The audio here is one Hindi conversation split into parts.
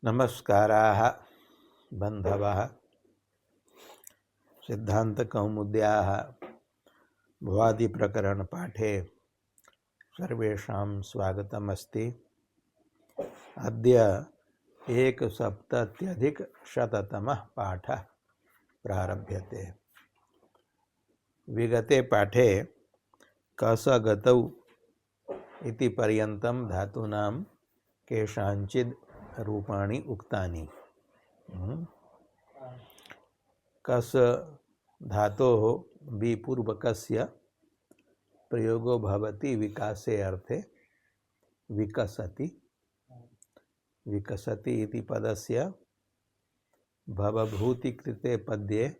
नमस्काराः बन्धवः। सिद्धान्तकौमुद्याः भवादिप्रकरणपाठे सर्वेषां स्वागतमस्ति। अद्य 1सप्तत्यधिकशततमः पाठः प्रारभ्यते। विगते पाठे कसगतौ इति पर्यन्तं धातूनां केषाञ्चित् रूपाणि उक्तानि। कस धातोः विपूर्वकस्य प्रयोगो भवति विकासे अर्थे। विकसति विकसति इति पदस्य भवभूति कृते पद्ये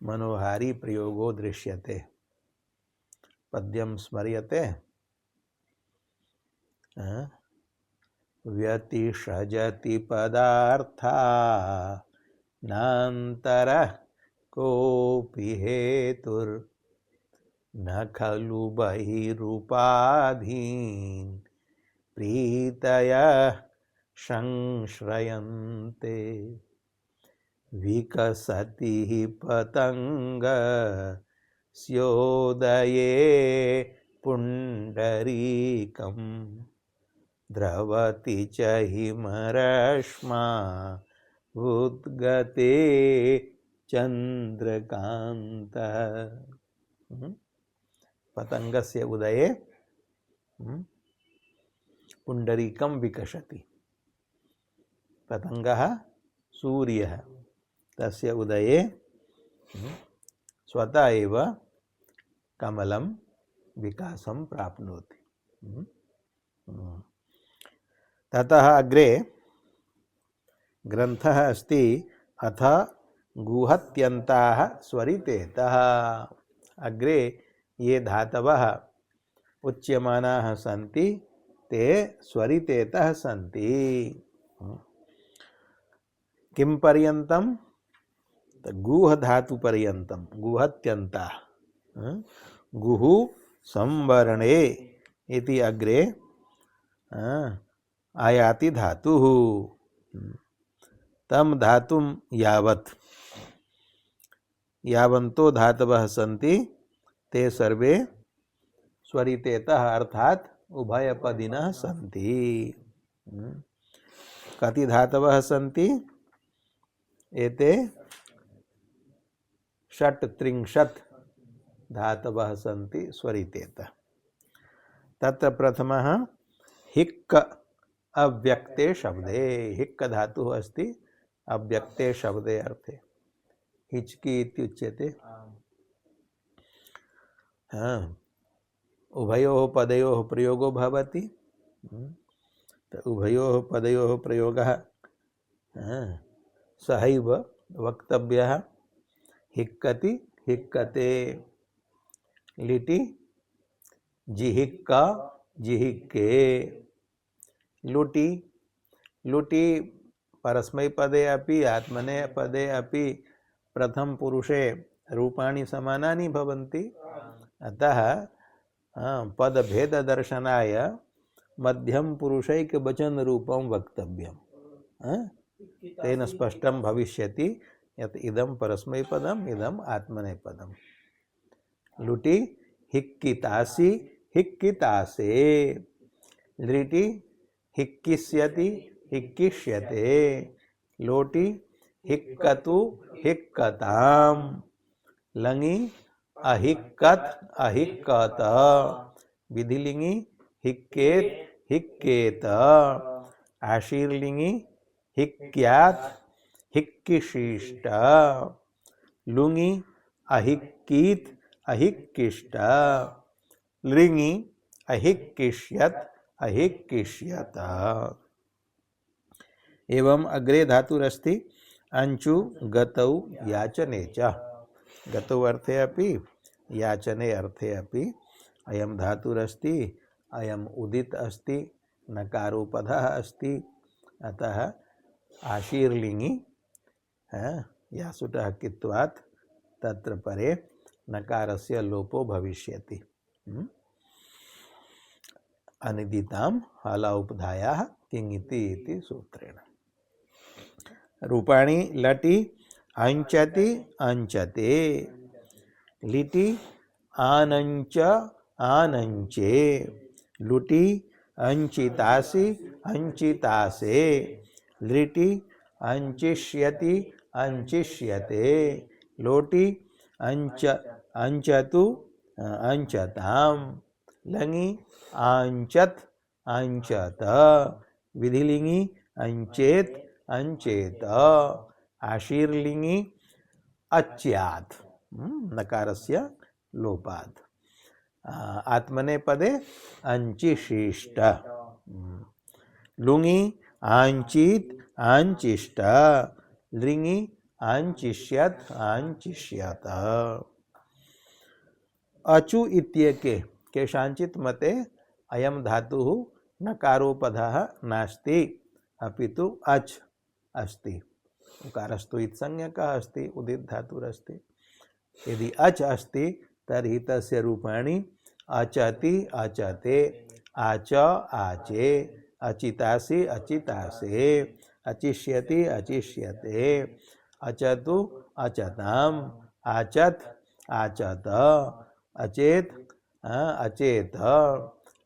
मनोहारी प्रयोगो दृश्यते। पद्यं स्मर्यते। व्यतिषजति पदार्था नान्तरः कोऽपि हेतुर्न खलु बहिरूपाधीन् प्रीतयः संश्रयन्ते। विकसति हि पतङ्गस्योदये पुण्डरीकम् द्रवति च हिमरश्मा उद्गते चन्द्रकान्तः। पतंगस्य उदये पुण्डरीकं विकसति। पतंगः सूर्यः, तस्य उदये स्वतः एव कमलं विकासं प्राप्नोति। ततः अग्रे ग्रन्थः अस्ति अथ गुहत्यन्ताः स्वरितेतः। अग्रे ये धातवः उच्यमानाः सन्ति ते स्वरितेतः सन्ति। किं पर्यन्तं? गुह धातु पर्यन्तं। गुहत्यन्ताः गुः संवरणे इति अग्रे आयाति धातुः। तम धातुं यावन्तो धातवः सन्ति ते सर्वे स्वरितेतः अर्थात उभयपदिनः सन्ति। कति धातवः सन्ति? एते 36 धातवः सन्ति स्वरितेतः। तत्र प्रथमः हिक्क अव्यक्ते शब्दे। हिक्क धातुः अस्ति अव्यक्ते शब्दे अर्थे। हिचकी इत्युच्यते। उभयोः पदयोः प्रयोगो भवति। उभयोः पदयोः प्रयोगः सहैव वक्तव्यः। हिक्कति हिक्कते। लिटि जिहिक्का जिहिक्के। लुटि लुटि परस्मैपदे अपि आत्मनेपदे अपि प्रथम पुरुषे रूपाणि समानानि भवन्ति। अतः पदभेद दर्शनाय मध्यम पुरुषैक वचन रूपं वक्तव्यं। तेन स्पष्टं भविष्यति यत् इदं परस्मैपदम् इदम् आत्मनेपदम्। लुटि हिक्कितासि हिक्कितासे। लिटि हिक्किष्यति हिक्किष्यते। लोटि हिक्कतु हिक्कतां। लङि अहिक्कत अहिक्कत। विधिलिङि हिक्केत हिक्केत। आशीर्लिङि हिक्क्यात् हिक्किशिष्ट। लुङि अहिक्कीत अहिक्किष्ट। लिङि अहिक्किष्यत अहिक्किष्यत। एवं अग्रे धातुरस्ति अंचु गतौ याचने च। गतौ अर्थे अपि याचने अर्थे अपि अयं धातुरस्ति। अयम् उदित अस्ति। नकारोपधः अस्ति। अतः आशीर्लिङि यासुटः कित्वात् तत्र परे नकारस्य लोपो भविष्यति। अनिदितां हल उपधायाः किङिति इति सूत्रेण। रूपाणि लटि अंचति अंचते, लिटि आनंच आनंचे, लुटि अंचितासि अंचितासे, लिटि अंचिष्यति अंचिष्यते, लोटि अंच अंचतु अंचताम, लङि आंचत अंचत, विधिलिंगि अंचेत अंचेत, आशीर्लिंगि अच्यात् नकारस्य लोपात्, आत्मनेपदे अंचिशिष्ट, लुङि आंचित आंचिष्ट, लिङि आंचिष्यत आंचिष्यत। अचु इत्येके केषांचित् मते अयं धातुः नकारोपधः नास्ति अपितु अच् अस्ति। उकारस्तु इत्संज्ञकः अस्ति, उदित धातुरस्ति। यदि अच् अस्ति तर्हि तस्य रूपाणि अचति अचते, आच आचे, अचितासि अचितासे, अचिष्यति अचिष्यते, अचतु अचताम, आचत आचत, अचेत अचेत,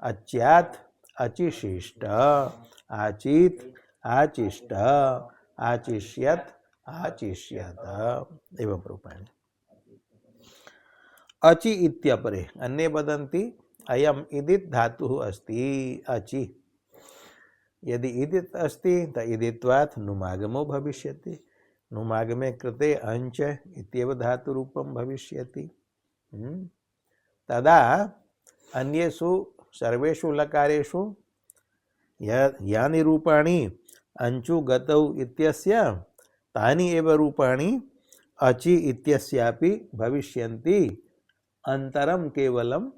अच्यात् अचिशिष्ट, आचित आचिष्ट, आचिष्यत आचिष्यत एवं रूपाणि। अचि इत्यपरे अन्ये वदन्ति अयम् इदित् धातुः अस्ति अचि। यदि इदित् अस्ति त इदित्वात् नुमागमो भविष्यति, नुमागमे कृते अंच इत्येव धातुरूपं भविष्यति। तदा अन्येषु सर्वेषु लकारेषु यानि रूपाणि अंचु गतौ इत्यस्य तानि एव रूपाणि अचि इत्यस्यापि भविष्यन्ति, अंतरम केवलम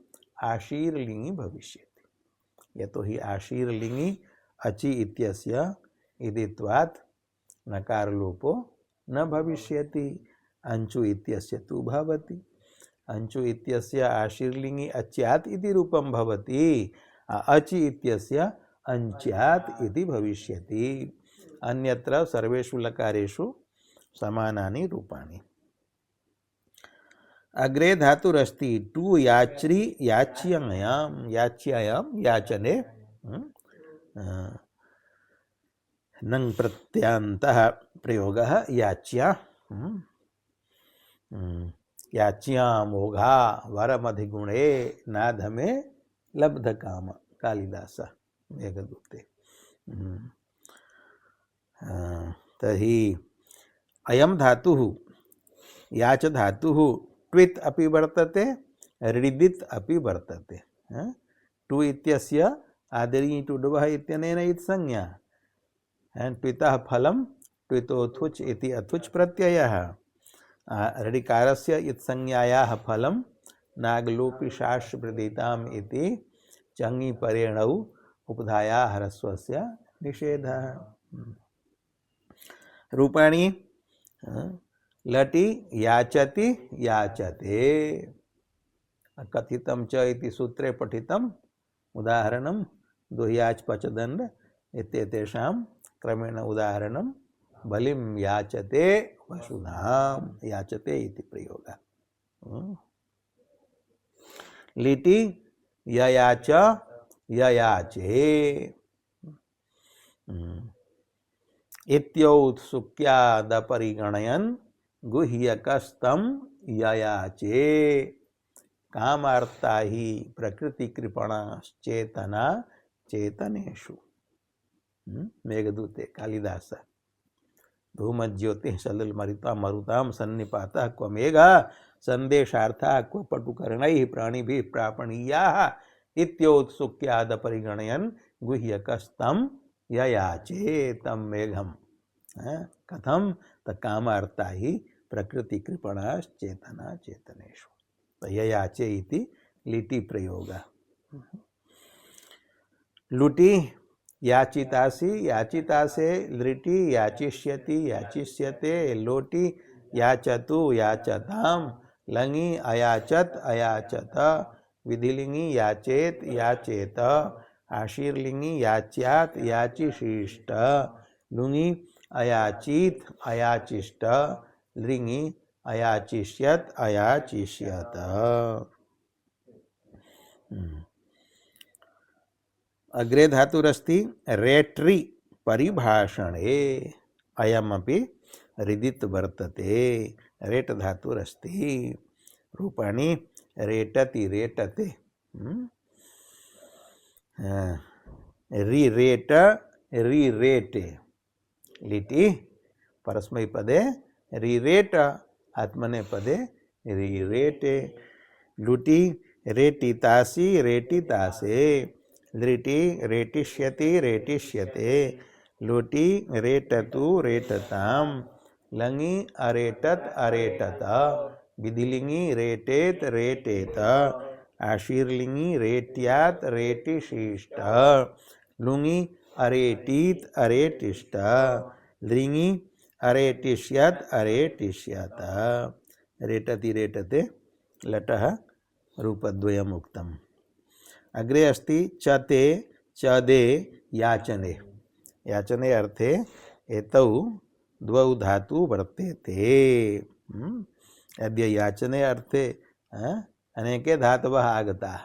आशीर्लिंगि भविष्यति। यतोहि आशीर्लिंगि अचि इत्यस्य इदित्वात् नकारलोपो न भविष्यति, अंचु इत्यस्य तु भवति। अंचु इत्यस्य आशीर्लिंगि अच्यात् इति रूपं भवति, अचि इत्यस्य अंच्यात् इति भविष्यति। अन्यत्र सर्वेषु लकारेषु समानानि रूपाणि। अग्रे धातुरस्ति टु याच्रि याच्यायां, याच्यायां याचने नंग प्रत्यांतः प्रयोगः याच्या, याच्यां मोघा वरमधिगुणे नाधमे लब्ध काम, कालिदास मेघदूते। तर्हि अयं धातुः याच धातुः ट्वित् अपि वर्तते ऋदित् अपि वर्तते। टु इत्यस्य आदिर् टु डुवः इत्यनेन इत्संज्ञा, ट्वितः फलं ट्वितोथुच् इति अथुच् प्रत्ययः, ऋडिकारस्य इत्संज्ञायाः फलं नागलोपि शाश् प्रदिताम् इति चङि परेणौ उपधायाः ह्रस्वस्य निषेधः। रूपाणि लटि याचति याचते, कथितं च इति सूत्रे पठितम् उदाहरणं दुह्याच् पचदण्ड इत्येतेषां क्रमेण उदाहरणं बलिं याचते वसुधां, याचते इति प्रयोगः। लिटि ययाच ययाचे, इत्योत्सुक्यादपरिगणयन् गुह्यकस्तं ययाचे, कामार्ता हि प्रकृतिकृपणाश्चेतना चेतनेषु। मेघदूते कालिदास। धूमज्योतिः सलिलमरुतां मरुतां सन्निपातः क्व मेघः संदेशार्थः क्व पटुकर्णैः प्राणिभिः प्रापणीयाः इत्योत्सुक्यादपरिगणयन् गुह्यकस्तं ययाचे तं मेघम। कथम त कामार्ता हि प्रकृतिकृपणाश्चेतना चेतनेषु। तो ययाचे इति लिटि प्रयोगः। लुटि याचितासि याचितासे, लिटि याचिष्यति याचिष्यते, लोटि याचतु याचतां, लङि अयाचत अयाचत, विधिलिंगि याचेत याचेत, आशीर्लिंगि याच्यात् याचिशीष्ट, लुङि अयाचीत अयाचिष्ट लृङि अयाचिष्यत अयाचिष्यत। अग्रे धातुरस्ति रेट्रि परिभाषणे अयमपि रिदित वर्तते। रेट धातुरस्ति रूपाणि रेटति रेटते रि रेट रि रेटे लिटि परस्मैपदे रि रेट आत्मनेपदे रि रेटे लुटि रेटितासि रेटितासे लृटि रेटिष्यति रेटिष्यते लोटि रेटतु रेटताम लङि अरेटत अरेटत विधिलिङि रेटेत रेटेत आशीर्लिङि रेट्यात रेटिशिष्ट लुङि अरेटीत अरेटिष्ट लृङि अरेटिष्यत अरेटिष्यत। रेटति रेटते लटः रूपद्वयम् उक्तम्। अग्रे अस्ति चते चदे याचने। याचने अर्थे एतौ द्वौ धातु वर्तेते। अद्य याचने अर्थे अनेके धातवः आगताः।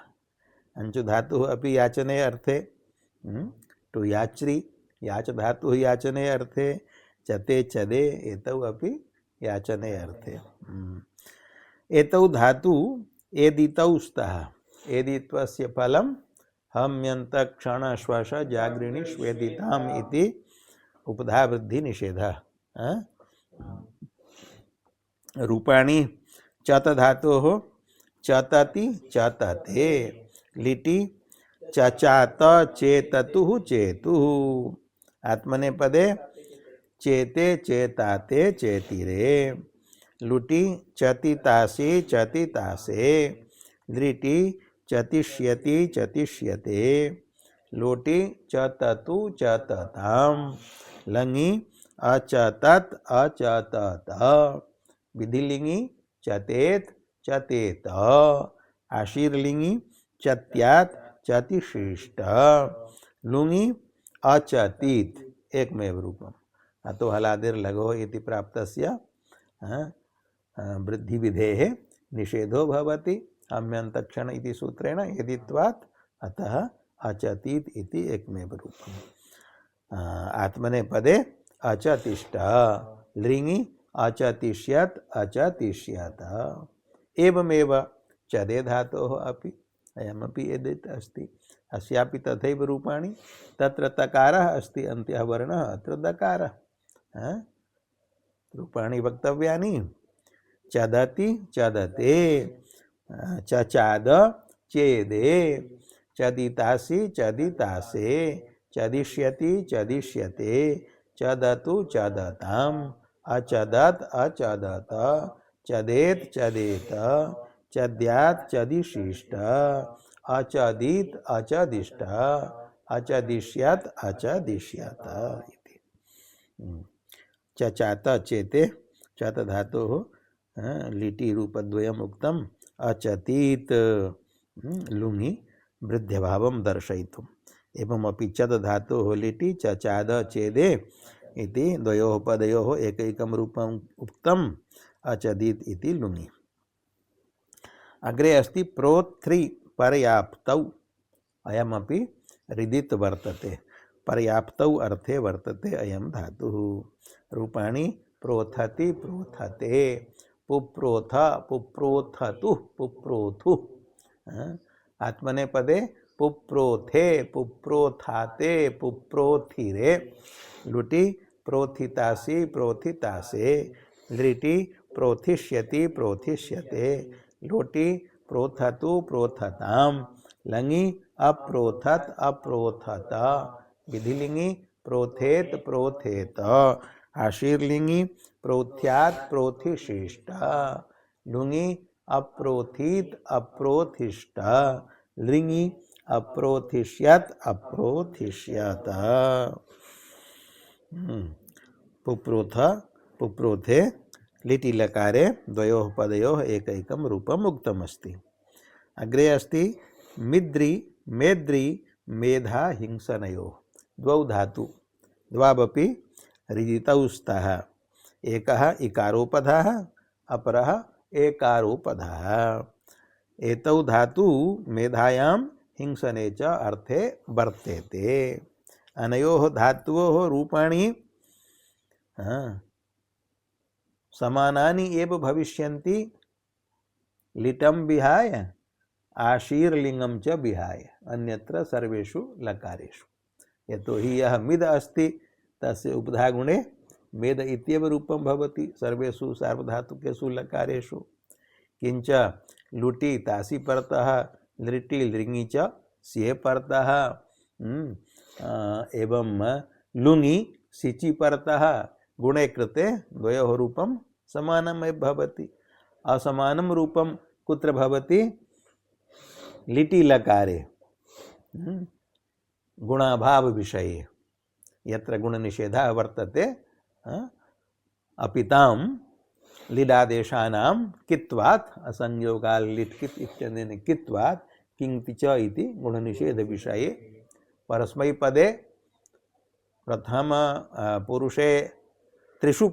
अंचु धातुः अपि याचने अर्थे टु याच्रि याच धातुः याचने अर्थे चते चदे एतौ अपि याचने अर्थे। एतौ धातु एदितौ स्तः। एदित्वस्य फलं हम्यन्त क्षण श्वश जागृणि श्वेदिताम् इति उपधा वृद्धि निषेधः। रूपाणि चत धातोः चतति चतते लिटि चचात चेततुः चेतुः आत्मनेपदे चेते चेताते चेतिरे लुटि चतितासि चतितासे लृटि चतिष्यति चतिष्यते लोटि चततु चतताम लङि अचतत अचतत विधिलिङि चतेत चतेत आशीर्लिङि चत्यात् चतिशिष्ट लुङि अचतीत एकमेव रूपम्। अतो हलादेर लगो इति प्राप्तस्य वृद्धि विधेः निषेधो भवति हम्यन्तक्षण इति सूत्रेण यदित्वात् अतः अचतीत इति एकमेव रूपम्। आत्मनेपदे अचतिष्ठ लृङि अचतिष्यत अचतिष्यत। एवमेव चदे धातोः अपि अयमपि एदित् अस्ति। अस्यापि तथैव रूपाणि तत्र तकारः अस्ति अन्त्यः वर्णः अत्र दकारः। रूपाणि वक्तव्यानि चदति चदते चचाद चेदे चदितासि चदितासे चदिष्यति चदिष्यते चदतु चदताम् अचदत अचदत चदेत चदेत चद्यात् चदिशिष्ट अचदित अचदिष्ट अचदिष्यत अचदिष्यत इति। चचात चेते चत धातोः लिटि रूपद्वयम् उक्तम् अचतीत लुङि वृद्ध्यभावं दर्शयितुम्। एवमपि चद धातोः लिटि चचाद चेदे इति द्वयोः पदयोः एकैकं रूपम् उक्तम् अचदित इति लुङि। अग्रे अस्ति प्रोथ्रि पर्याप्तौ अयमपि रिदित वर्तते। पर्याप्तौ अर्थे वर्तते अयं धातुः। रूपाणि प्रोथति प्रोथते पुप्रोथ पुप्रोथतु पुप्रोथु आत्मनेपदे पुप्रोथे पुप्रोथाते पुप्रोथिरे लुटि प्रोथितासि प्रोथितासे लृटि प्रोथिष्यति प्रोथिष्यते लोटि प्रोथतु प्रोथताम लङि अप्रोथत अप्रोथत विधिलिङि प्रोथेत प्रोथेत आशीर्लिङि प्रोथ्यात् प्रोथिशिष्ट लुङि अप्रोथित अप्रोथिष्ट लृङि अप्रोथिष्यत अप्रोथिष्यत। पुप्रोथ पुप्रोथे लिटि लकारे द्वयोः पदयोः एकैकं रूपम् उक्तमस्ति। अग्रे अस्ति मिद्रि मेद्रि मेधा हिंसनयोः द्वौ धातु द्वावपि ऋजितौ स्तः। एकः इकारोपधः अपरः एकारोपधः। एतौ धातु मेधायां हिंसने च अर्थे वर्तेते। अनयोः धातुओः रूपाणि समानानि एव भविष्यन्ति लिटं विहाय आशीर्लिंगं च विहाय अन्यत्र सर्वेषु लकारेषु। यतोहि यः मिद अस्ति तस्य उपधा गुणे मेद इत्येव रूपं भवति सर्वेषु सार्वधातुकेषु लकारेषु। किंच लुटि तासी परतः लृटि लृङि च स्ये परतः एवं लुङि सिचि परतः गुणे कृते द्वयोः रूपं समानमेव भवति। असमानं रूपं कुत्र भवति? लिटि लकारे गुणाभाव विषये यत्र गुणनिषेधः वर्तते अपितां लिडादेशानां कित्वात् असंयोगाल् लिट् कित् इत्यनेन कित्वात् किङ्ति च इति गुणनिषेध विषये परस्मैपदे प्रथम पुरुषे त्रिषु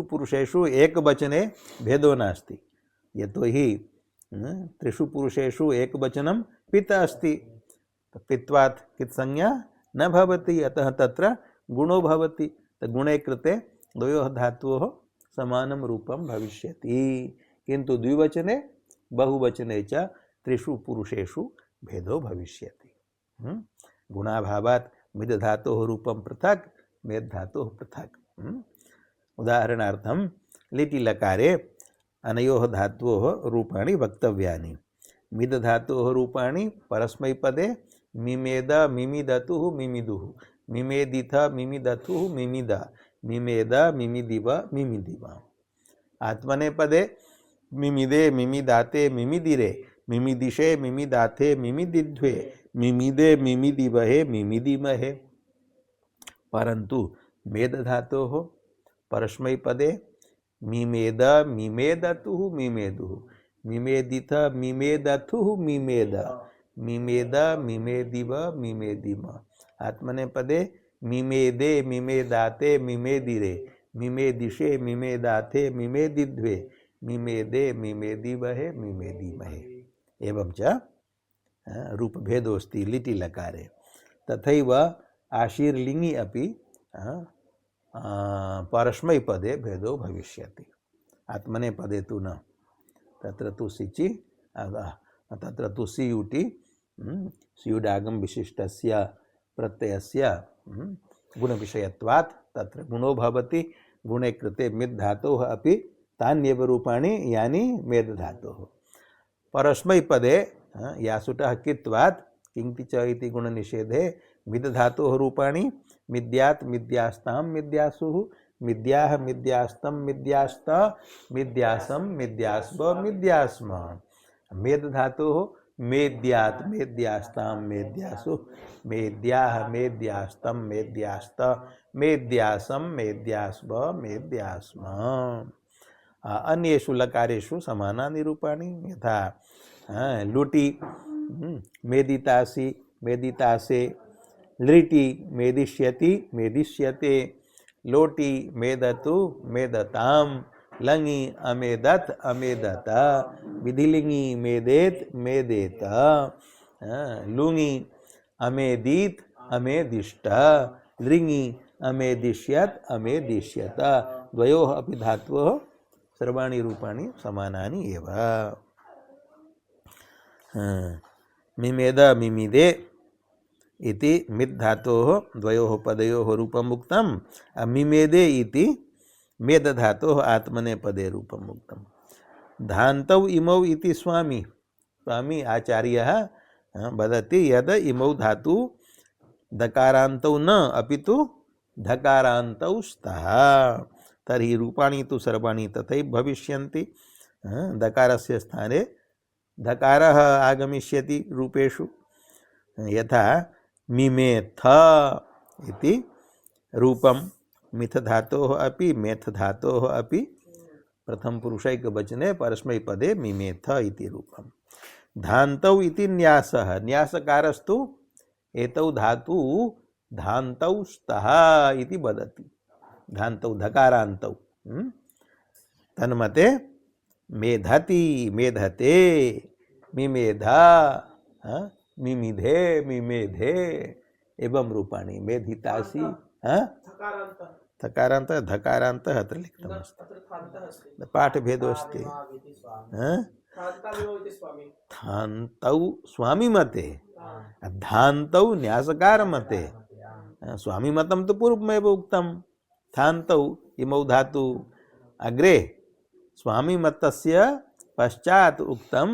पुरुषेषु एकवचने भेदो नास्ति। यतोहि त्रिषु पुरुषेषु एकवचनं पित अस्ति, पित्वात् कित् संज्ञा न भवति, अतः तत्र गुणो भवति। गुणे कृते द्वयोः धातोः समानं रूपं भविष्यति, किन्तु द्विवचने बहुवचने च त्रिषु पुरुषेषु भेदो भविष्यति। गुणाभावात् मिद धातोः रूपं पृथक्, मेद् धातोः पृथक्। उदाहरणार्थं लिटि लकारे अनयोः धातोः रूपाणि वक्तव्यानि। मिद धातोः रूपाणि परस्मैपदे मिमेद मिमिदतुः मिमिदुः, मिमेदिथ मिमिदथुः मिमिद, मिमेद मिमिदिव मिमिदिव। आत्मनेपदे मिमिदे मिमिदाते मिमिदिरे, मिमिदिशे मिमिदाथे मिमिदिध्वे, मिमिदे मिमिदिवहे मिमिदिमहे। परन्तु मेद धातोः परस्मैपदे मिमेद मिमेदतुः मिमेदुः, मिमेदिथ मिमेदथुः मिमेद, मिमेद मिमेदिव मिमेदिम। आत्मनेपदे मिमेदे मिमेदाते मिमेदिरे, मिमेदिशे मिमेदाथे मिमेदिध्वे, मिमेदे मिमेदिवहे मिमेदिमहे। एवं च रूपभेदोऽस्ति लिटि लकारे। तथैव आशीर्लिङि अपि परस्मैपदे भेदो भविष्यति, आत्मनेपदे तु न। तत्र तु सिचि तत्र तु सियुटि स्युडागम विशिष्टस्य प्रत्ययस्य गुणविषयत्वात् तत्र गुणो भवति। गुणे कृते मिद् धातोः अपि तान्येव रूपाणि यानि मेद् धातोः। परस्मैपदे यासुटः कित्वात् किङ्ति च इति गुणनिषेधे मिद् धातोः रूपाणि मिद्यात् मिद्यास्तां मिद्यासुः, मिद्याः मिद्यास्तं मिद्यास्त, मिद्यासं मिद्यास्व मिद्यास्म। मेद् धातोः मेद्यात् मेद्यास्तां मेद्यासुः, मेद्याः मेद्यास्तं मेद्यास्त, मेद्यासं मेद्यास्व मेद्यास्म। अन्येषु लकारेषु समानानि रूपाणि यथा लुटि मेदितासि मेदितासे, लृटि मेदिष्यति मेदिष्यते, लोटि मेदतु मेदतां, लङि अमेदत् अमेदत, विधिलिङि मेदेत् मेदेत, लुङि अमेदीत् अमेदिष्ट, लृङि अमेदिष्यत् अमेदिष्यत। द्वयोः अपि धातवोः सर्वाणि रूपाणि समानानि एव। मिमेद मिमिदे इति मिद् धातोः द्वयोः पदयोः रूपम् उक्तम्। मिमेदे इति मेद धातोः आत्मनेपदे रूपम् उक्तम्। धान्तौ इमौ इति स्वामी आचार्यः वदति यद् इमौ धातु दकारान्तौ न अपितु धकारान्तौ स्तः, तर्हि रूपाणि तु सर्वाणि तथैव भविष्यन्ति। दकारस्य स्थाने धकारः आगमिष्यति रूपेषु। यथा मिमेथ इति रूपं मिथ धातोः अपि मेथ धातोः अपि प्रथम पुरुषैकवचने परस्मैपदे मिमेथ इति रूपम्। धान्तौ इति न्यासः, न्यासकारस्तु एतौ धातु धान्तौ स्तः इति वदति। धान्तौ धकारान्तौ तन्मते मेधति मेधते मिमेधा मिमिधे मिमेधे एवं रूपाणि मेधितासि थकारान्त धकारान्त अत्र लिखितमस्ति पाठभेदोऽस्ति थान्तौ स्वामी मते धान्तौ न्यासकार मते स्वामी मतं तो पूर्वमेव उक्तं थान्तौ इमौ धातु अग्रे स्वामी मतस्य पश्चात् उक्तं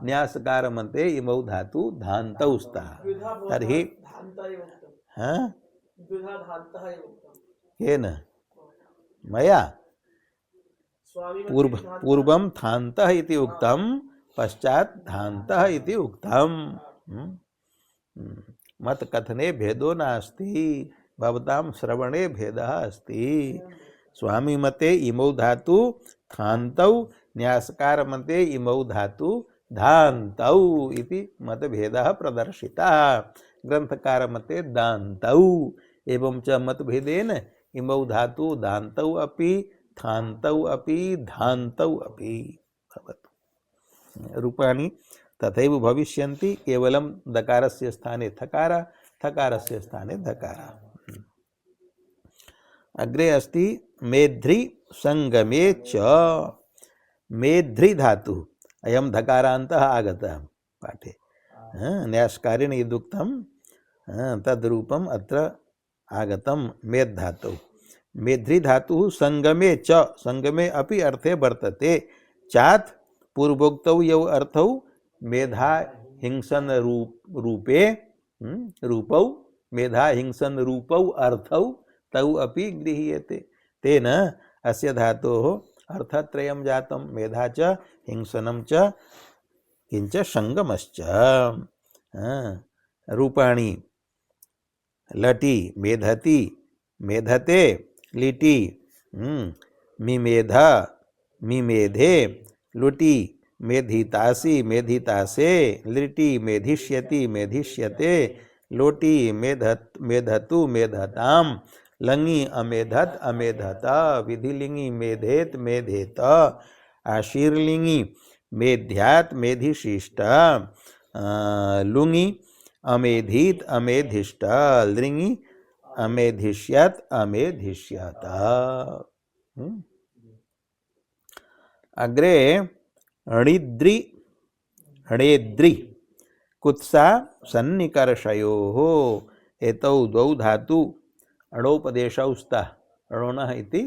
न्यासकार मते इमौ धातु धान्तौ स्तः। तर्हि केन मया पूर्वं थान्तः इति उक्तं पश्चात् धान्तः इति उक्तं। मतकथने भेदो नास्ति भवतां श्रवणे भेदः अस्ति। स्वामी मते इमौ धातु थान्तौ न्यासकार मते इमौ धातु धान्तौ इति मतभेदः प्रदर्शितः। ग्रंथकार मते दान्तौ एवं च मतभेदेन इमौ धातु दान्तौ अपि थान्तौ अपि धान्तौ अपि भवतु। रूपाणि तथैव भविष्यन्ति केवलं दकारस्य स्थाने थकार थकारस्य स्थाने धकार। अग्रे अस्ति मेध्रि संगमे च मेध्रि धातु अयं धकारान्तः आगतः पाठे न्यासकारेण यदुक्तं तद्रूपम् अत्र आगतं मेध धातु। मेध्रि धातुः संगमे च संगमे अपि अर्थे वर्तते। चात् पूर्वोक्तौ यौ अर्थौ मेधा हिंसन रूपे रूपौ मेधा हिंसन रूपौ अर्थौ तौ अपि गृह्यते। तेन अस्य धातोः अर्थत्रयं जातं मेधा च हिंसनं च किञ्च संगमश्च। रूपाणि लटि मेधति मेधते लिटि मिमेध मिमेधे लुटि मेधितासि मेधितासे लिटि मेधिष्यति मेधिष्यते लोटि मेधतु मेधतां लङि अमेधत अमेधत विधिलिंगि मेधेत मेधेत आशीर्लिंगि मेध्यात मेधिशिष्ट लुङि अमेधित अमेधिष्ट लृङि अमेधिष्यत अमेधिष्यत। अग्रे णिद्रि णेद्रि कुत्सा सन्निकर्षयोः एतौ द्वौ धातु अणोपदेशौ स्तः। अणोनः इति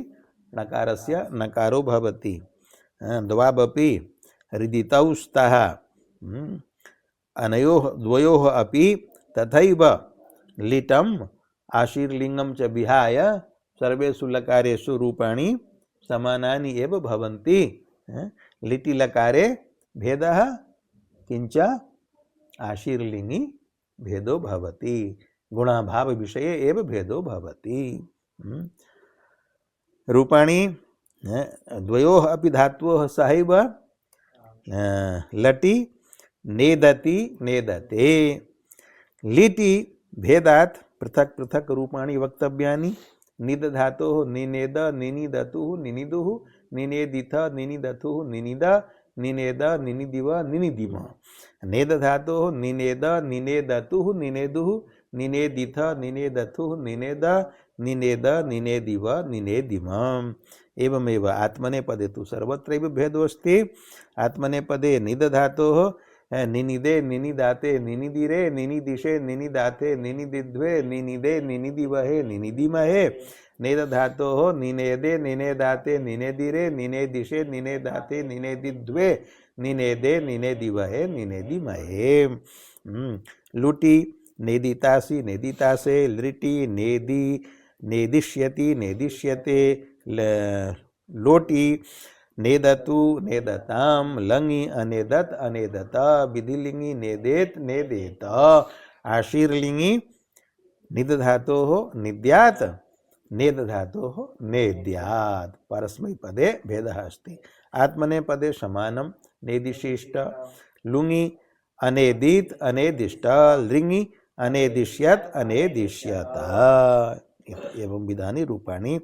नकारस्य नकारो भवति। द्वावपि हृदितौ स्तः। अनयोः द्वयोः अपि तथैव लिटम् आशीर्लिङ्गं च विहाय सर्वेषु लकारेषु रूपाणि समानानि एव भवन्ति। लिटि लकारे भेदः किञ्च आशीर्लिङ्गि भेदो भवति। गुणाभाव विषये एव भेदो भवति। रूपाणि द्वयोः अपि धातवोः सहैव लटि नेदति नेदते। लिटि भेदात् पृथक पृथक रूपाणि वक्तव्यानि। निद धातोः निनेद निनिदतुः निनिदुः निनेदिथ निनिदथुः निनिद निनेद निनिदिव निनिदिम। नेद धातोः निनेद निनेदतुः निनेदुः निनेदिथ निनेदथुः निनेद निनेद निनेदिव निनेदिम। एवमेव आत्मनेपदे तु सर्वत्रैव भेदोऽस्ति। आत्मनेपदे निद धातोः निनिदे निनिदाते निनिदिरे निनिदिशे निनिदाते निनिदिद्वे निनिदे निनिदिवहे निनिदिमहे। नेद धातोः निनेदे निनेदाते निनेदिरे निनेदिशे निनेदाते निनेदिद्वे निनेदे निनेदिवहे निनेदिमहे। लुटि नेदितासि नेदितासे लृटि नेदि नेदिष्यति नेदिष्यते लोटि नेदतु नेदतां लङि अनेदत अनेदत विधिलिंगि नेदेत नेदेत आशीर्लिंगि निद धातोः निद्यात् नेद धातोः नेद्यात्। परस्मैपदे भेदः अस्ति। आत्मनेपदे समानं नेदिशिष्ट लुङि अनेदित अनेदिष्ट लृङि अनेदिष्यत् अनेदिष्यत एवं विधानि रूपाणि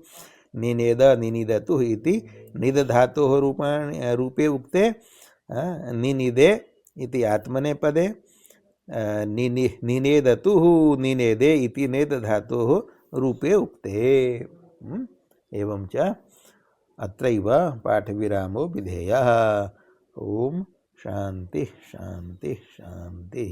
निनेद निनिदतु इति निद धातोः रूपाणि रूपे उक्ते निनिदे इति आत्मनेपदे निनेदतु निनेदे इति नेद धातोः रूपे उक्ते एवं च अत्रैव पाठविरामो विधेयः। ओम शांति शांति शांति।